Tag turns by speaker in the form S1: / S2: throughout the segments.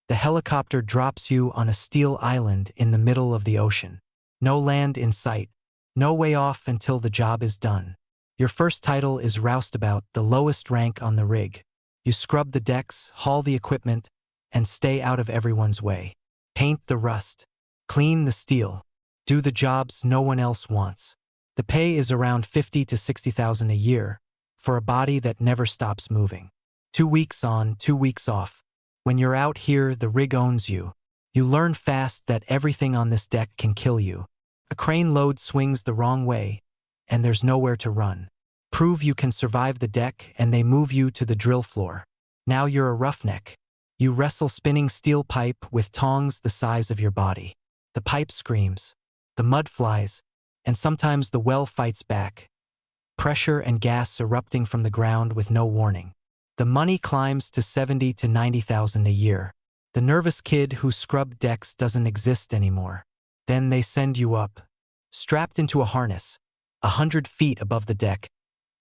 S1: The helicopter drops you on a steel island in the middle of the ocean. No land in sight, no way off until the job is done. Your first title is Roustabout, the lowest rank on the rig. You scrub the decks, haul the equipment, and stay out of everyone's way. Paint the rust. Clean the steel. Do the jobs no one else wants. The pay is around 50 to 60,000 a year for a body that never stops moving. 2 weeks on, 2 weeks off. When you're out here, the rig owns you. You learn fast that everything on this deck can kill you. A crane load swings the wrong way, and there's nowhere to run. Prove you can survive the deck, and they move you to the drill floor. Now you're a roughneck. You wrestle spinning steel pipe with tongs the size of your body. The pipe screams, the mud flies, and sometimes the well fights back. Pressure and gas erupting from the ground with no warning. The money climbs to 70 to 90,000 a year. The nervous kid who scrubbed decks doesn't exist anymore. Then they send you up, strapped into a harness, 100 feet above the deck,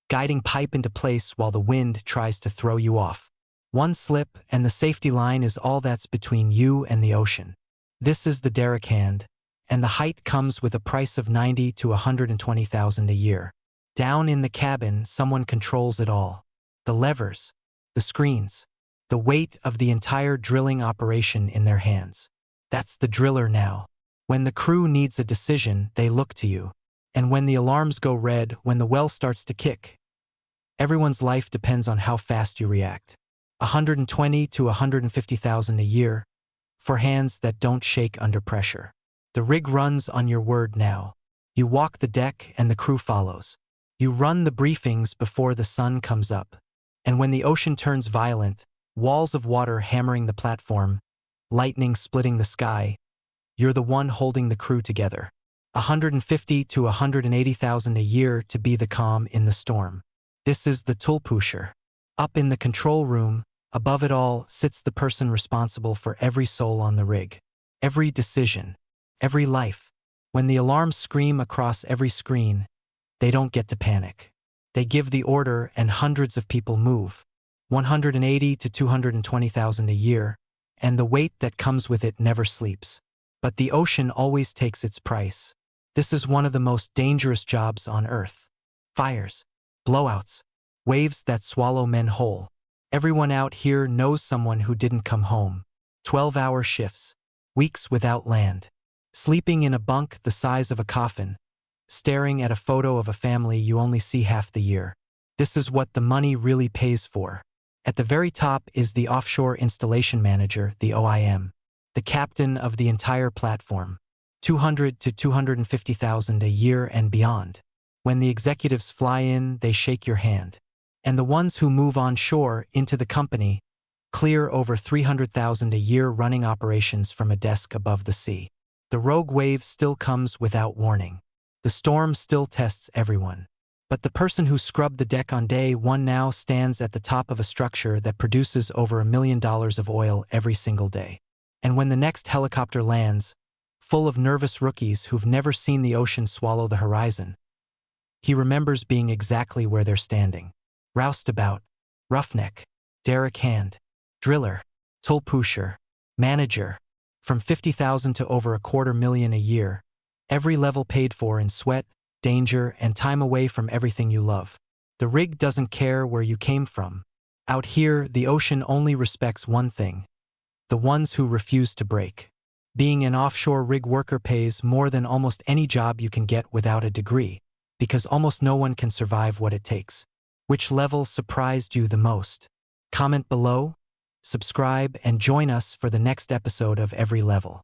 S1: guiding pipe into place while the wind tries to throw you off. One slip and the safety line is all that's between you and the ocean. This is the derrickhand, and the height comes with a price of 90 to 120,000 a year. Down in the cabin, someone controls it all. The levers, the screens, the weight of the entire drilling operation in their hands. That's the driller now. When the crew needs a decision, they look to you. And when the alarms go red, when the well starts to kick, everyone's life depends on how fast you react. 120 to 150,000 a year for hands that don't shake under pressure. The rig runs on your word now. You walk the deck and the crew follows. You run the briefings before the sun comes up. And when the ocean turns violent, walls of water hammering the platform, lightning splitting the sky, you're the one holding the crew together. 150 to 180,000 a year to be the calm in the storm. This is the toolpusher. Up in the control room, above it all, sits the person responsible for every soul on the rig. Every decision, every life. When the alarms scream across every screen, they don't get to panic. They give the order and hundreds of people move. 180 to 220,000 a year, and the weight that comes with it never sleeps. But the ocean always takes its price. This is one of the most dangerous jobs on Earth. Fires, blowouts, waves that swallow men whole. Everyone out here knows someone who didn't come home. 12-hour shifts, weeks without land, sleeping in a bunk the size of a coffin, staring at a photo of a family you only see half the year. This is what the money really pays for. At the very top is the Offshore Installation Manager, the OIM, the captain of the entire platform. 200 to 250,000 a year and beyond. When the executives fly in, they shake your hand. And the ones who move on shore into the company clear over 300,000 a year running operations from a desk above the sea. The rogue wave still comes without warning. The storm still tests everyone. But the person who scrubbed the deck on day one now stands at the top of a structure that produces over $1 million of oil every single day. And when the next helicopter lands, full of nervous rookies who've never seen the ocean swallow the horizon, he remembers being exactly where they're standing. Roustabout, roughneck, derrickhand, driller, toolpusher, manager, from 50,000 to over $250,000 a year, every level paid for in sweat, danger, and time away from everything you love. The rig doesn't care where you came from. Out here, the ocean only respects one thing: the ones who refuse to break. Being an offshore rig worker pays more than almost any job you can get without a degree, because almost no one can survive what it takes. Which level surprised you the most? Comment below, subscribe, and join us for the next episode of Every Level.